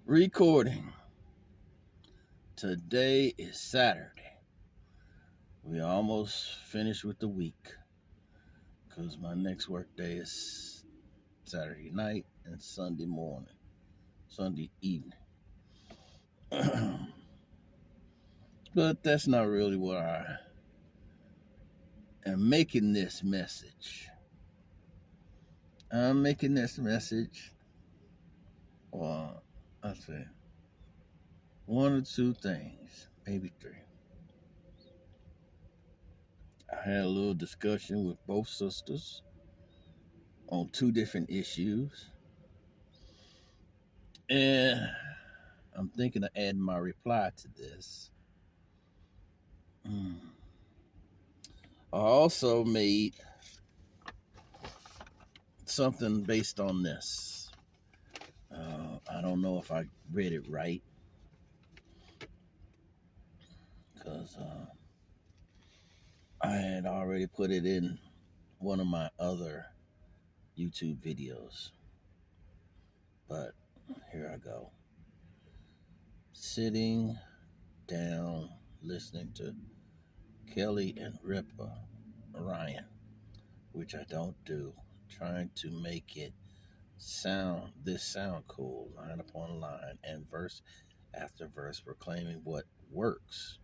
Recording. Today is Saturday. We almost finished with the week because my next work day is Saturday night and Sunday morning, Sunday evening. But that's not really what I am making this message. I'm making this message, well, I'll say one or two things, maybe three. I had a little discussion with both sisters on two different issues. And I'm thinking of adding my reply to this. I also made something based on this. I don't know if I read it right because I had already put it in one of my other YouTube videos. But here I go. Sitting down listening to Kelly and Ripa Ryan, which I don't do, trying to make it sound cool, line upon line and verse after verse, proclaiming what works.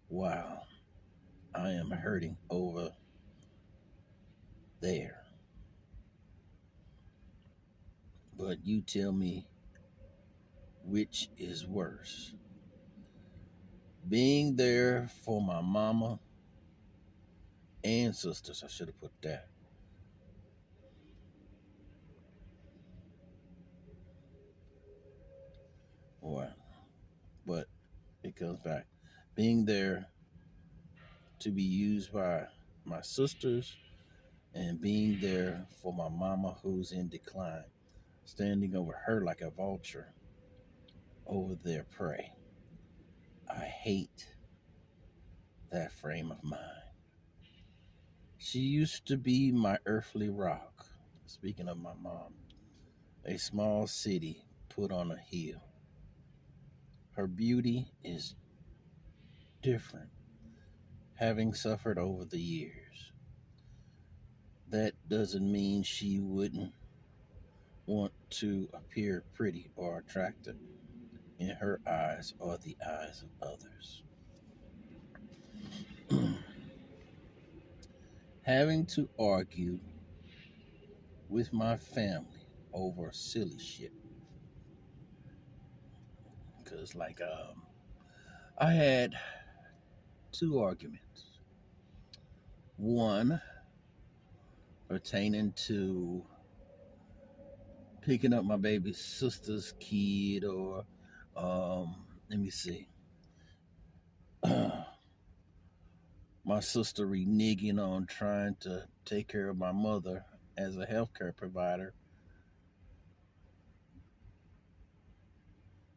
Wow, I am hurting over there. But you tell me which is worse. Being there for my mama and sisters, I should have put that. Or, but it comes back. Being there to be used by my sisters and being there for my mama who's in decline, standing over her like a vulture over their prey. I hate that frame of mind. She used to be my earthly rock. Speaking of my mom, a small city put on a hill. Her beauty is different, having suffered over the years. That doesn't mean she wouldn't want to appear pretty or attractive in her eyes or the eyes of others. Having to argue with my family over silly shit. Because, I had two arguments. One pertaining to picking up my baby sister's kid, or, let me see. My sister reneging on trying to take care of my mother as a healthcare provider.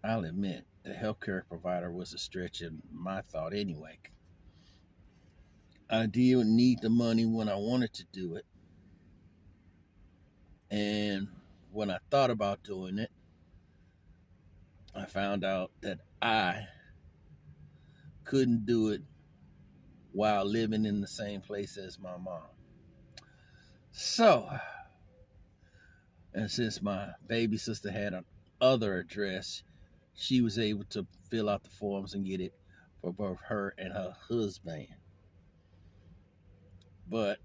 I'll admit, the healthcare provider was a stretch in my thought anyway. I didn't need the money when I wanted to do it. And when I thought about doing it, I found out that I couldn't do it while living in the same place as my mom. So, and since my baby sister had another address, she was able to fill out the forms and get it for both her and her husband. But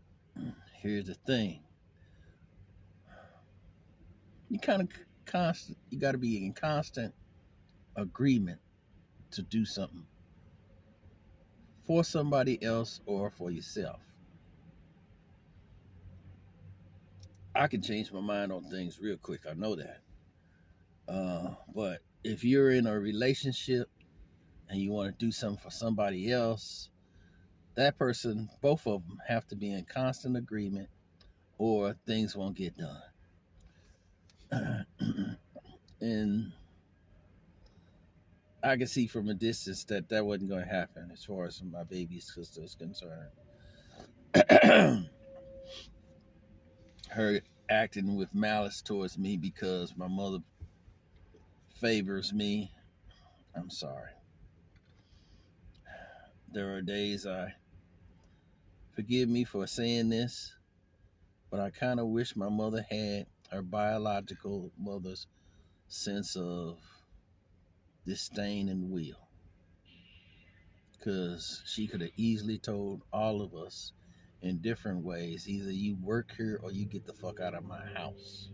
here's the thing. You got to be in constant agreement to do something for somebody else or for yourself. I can change my mind on things real quick. I know that. But if you're in a relationship and you want to do something for somebody else, that person, both of them, have to be in constant agreement or things won't get done. And I can see from a distance that wasn't going to happen as far as my baby sister is concerned. Her acting with malice towards me because my mother favors me, I'm sorry. There are days forgive me for saying this, but I kind of wish my mother had her biological mother's sense of disdain and will. Because she could have easily told all of us in different ways either you work here or you get the fuck out of my house.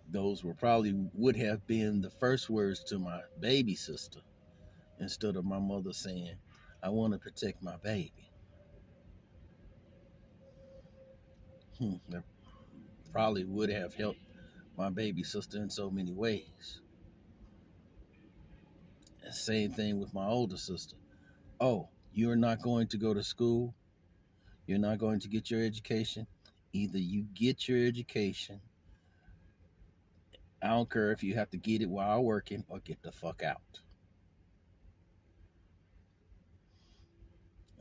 Those would have been the first words to my baby sister instead of my mother saying, I want to protect my baby. That probably would have helped my baby sister in so many ways. Same thing with my older sister. Oh, you're not going to go to school? You're not going to get your education? Either you get your education, I don't care if you have to get it while working, or get the fuck out.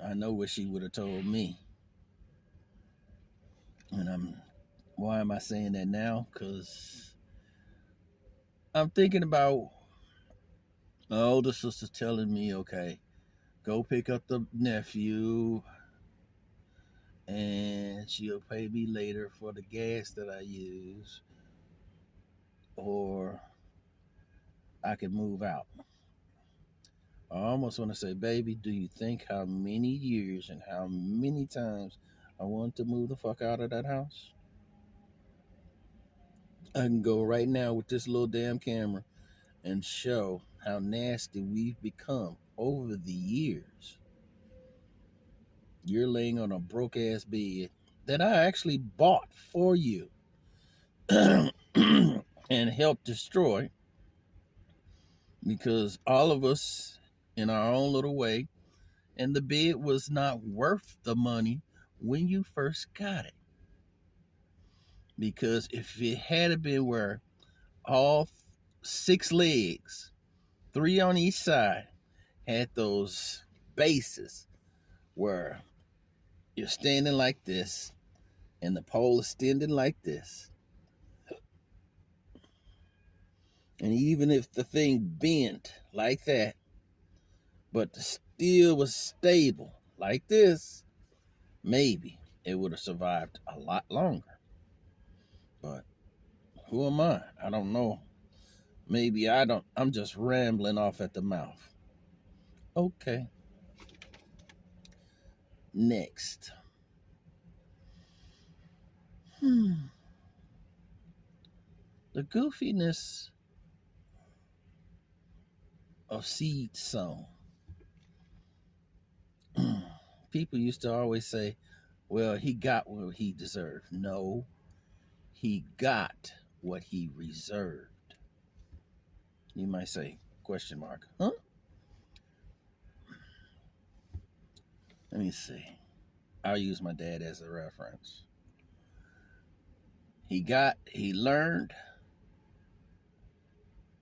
I know what she would have told me. And why am I saying that now? Because I'm thinking about my older sister telling me, okay, go pick up the nephew and she'll pay me later for the gas that I use, or I can move out. I almost want to say, baby, do you think how many years and how many times I want to move the fuck out of that house? I can go right now with this little damn camera and show how nasty we've become over the years. You're laying on a broke ass bed that I actually bought for you and helped destroy, because all of us in our own little way, and the bed was not worth the money when you first got it. Because if it had been where all 6 legs, 3 on each side, had those bases where you're standing like this and the pole is extended like this, and even if the thing bent like that, but the steel was stable like this, maybe it would have survived a lot longer. But who am I? I don't know. Maybe I'm just rambling off at the mouth. Okay. Next. The goofiness of seed sown. People used to always say, well, he got what he deserved. No, he got what he reserved. You might say, question mark, huh? Let me see. I'll use my dad as a reference. He learned,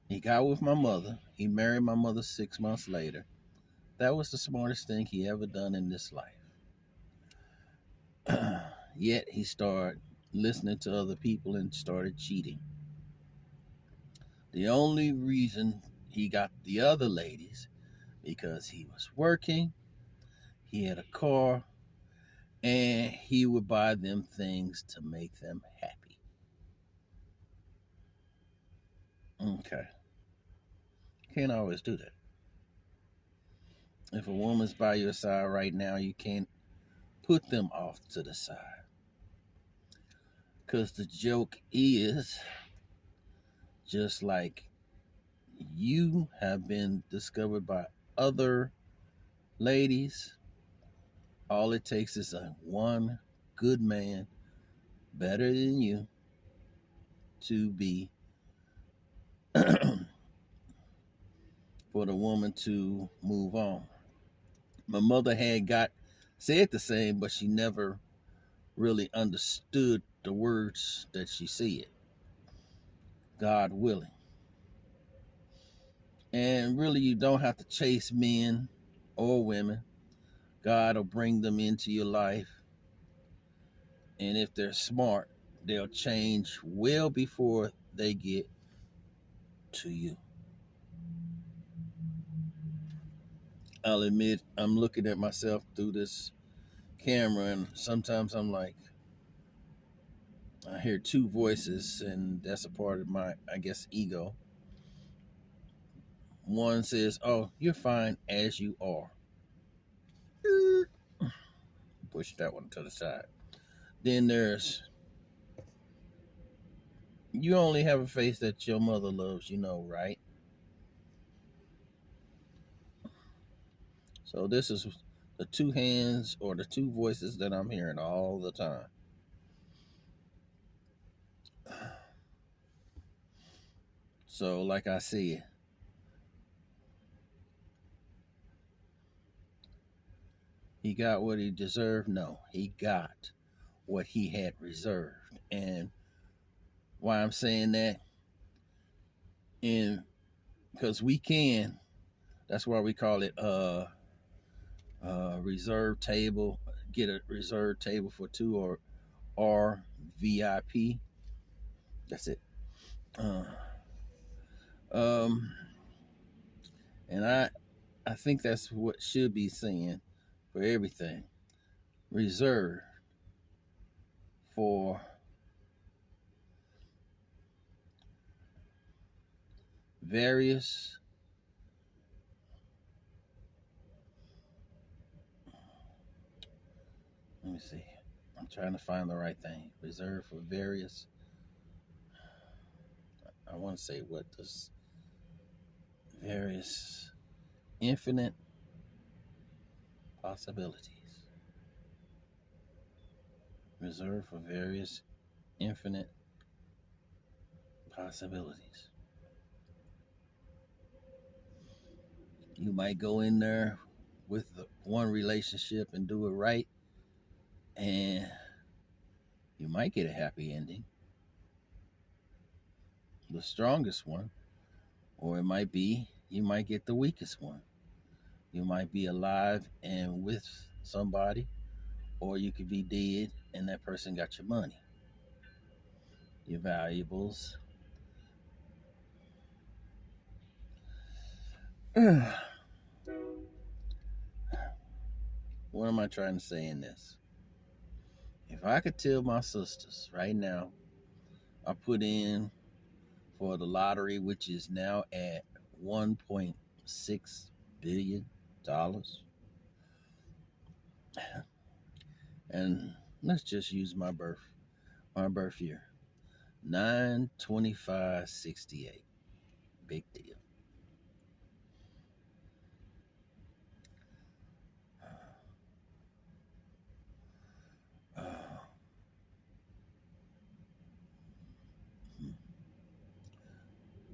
he got with my mother. He married my mother 6 months later. That was the smartest thing he ever done in this life. Yet he started listening to other people and started cheating. The only reason he got the other ladies, because he was working, he had a car, and he would buy them things to make them happy. Okay. Can't always do that. If a woman's by your side right now, you can't put them off to the side. Because the joke is, just like you have been discovered by other ladies, all it takes is one good man better than you to be for the woman to move on. My mother had said the same, but she never really understood the words that she said. God willing. And really, you don't have to chase men or women. God will bring them into your life. And if they're smart, they'll change well before they get to you. I'll admit I'm looking at myself through this camera, and sometimes I'm like, I hear two voices, and that's a part of my, I guess, ego. One says, "Oh, you're fine as you are." Push that one to the side. Then there's, "You only have a face that your mother loves, you know, right?" So this is the two hands or the two voices that I'm hearing all the time. So, like I said, he got what he deserved. No, he got what he had reserved. And why I'm saying that, and because we can, that's why we call it reserve table. Get a reserved table for two, or VIP. That's it. Uh, um, and I think that's what should be saying for everything. Reserved for various, let me see. I'm trying to find the right thing. Reserved for various, I want to say what does various infinite possibilities. Reserved for various infinite possibilities. You might go in there with one relationship and do it right, and you might get a happy ending, the strongest one, or it might be you might get the weakest one. You might be alive and with somebody, or you could be dead and that person got your money, your valuables. What am I trying to say in this? If I could tell my sisters right now, I put in for the lottery, which is now at $1.6 billion. And let's just use my birth year. 9/25/68. Big deal.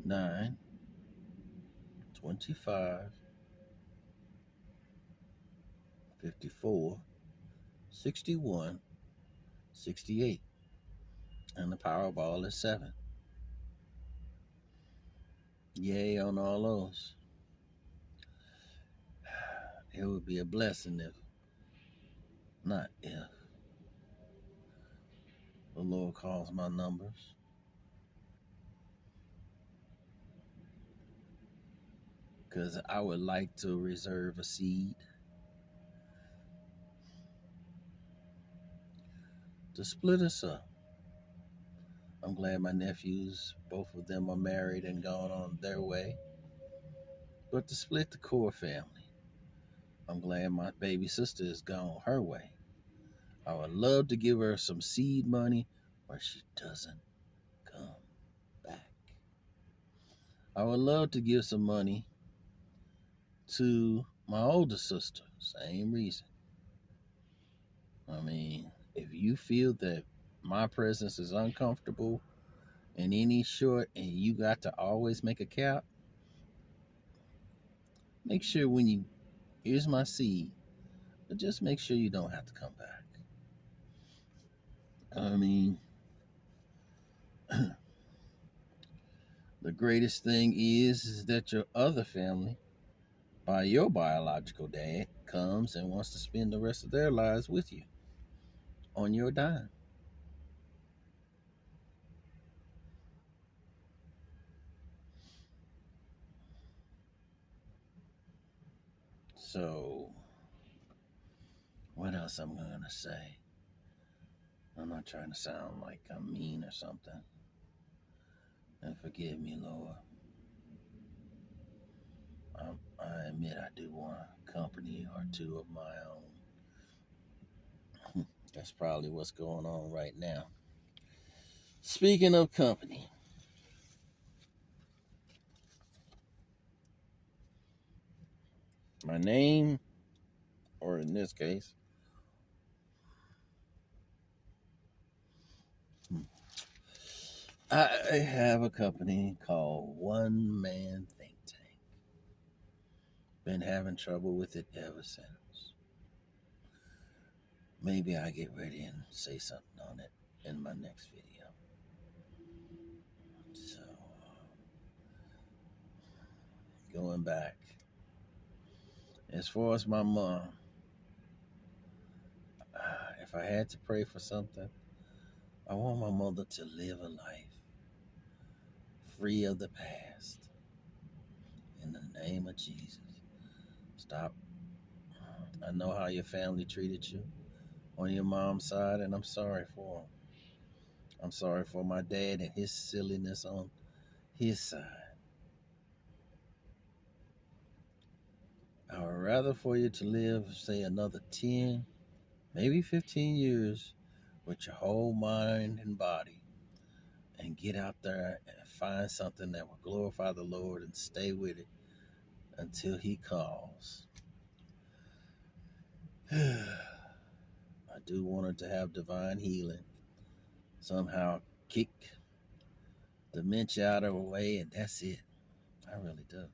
9/25/54/61/68. And the Powerball is 7. Yay on all those. It would be a blessing if, not if, the Lord calls my numbers. Because I would like to reserve a seed to split us up. I'm glad my nephews, both of them are married and gone on their way. But to split the core family, I'm glad my baby sister is gone her way. I would love to give her some seed money where she doesn't come back. I would love to give some money to my older sister. Same reason. I mean, if you feel that my presence is uncomfortable in any short and you got to always make a cap, make sure when you, here's my seed, but just make sure you don't have to come back. I mean, the greatest thing is that your other family, by your biological dad, comes and wants to spend the rest of their lives with you on your dime. So, what else I'm going to say? I'm not trying to sound like I'm mean or something. And forgive me, Lord. I admit I do want a company or two of my own. That's probably what's going on right now. Speaking of company, my name, or in this case, I have a company called One Man Think Tank. Been having trouble with it ever since. Maybe I get ready and say something on it in my next video. So, going back, as far as my mom, if I had to pray for something, I want my mother to live a life free of the past. In the name of Jesus. Stop. I know how your family treated you on your mom's side, and I'm sorry for them. I'm sorry for my dad and his silliness on his side. I would rather for you to live, say, another 10, maybe 15 years with your whole mind and body and get out there and find something that will glorify the Lord and stay with it until He calls. I do want her to have divine healing. Somehow kick dementia out of her way, and that's it. I really do.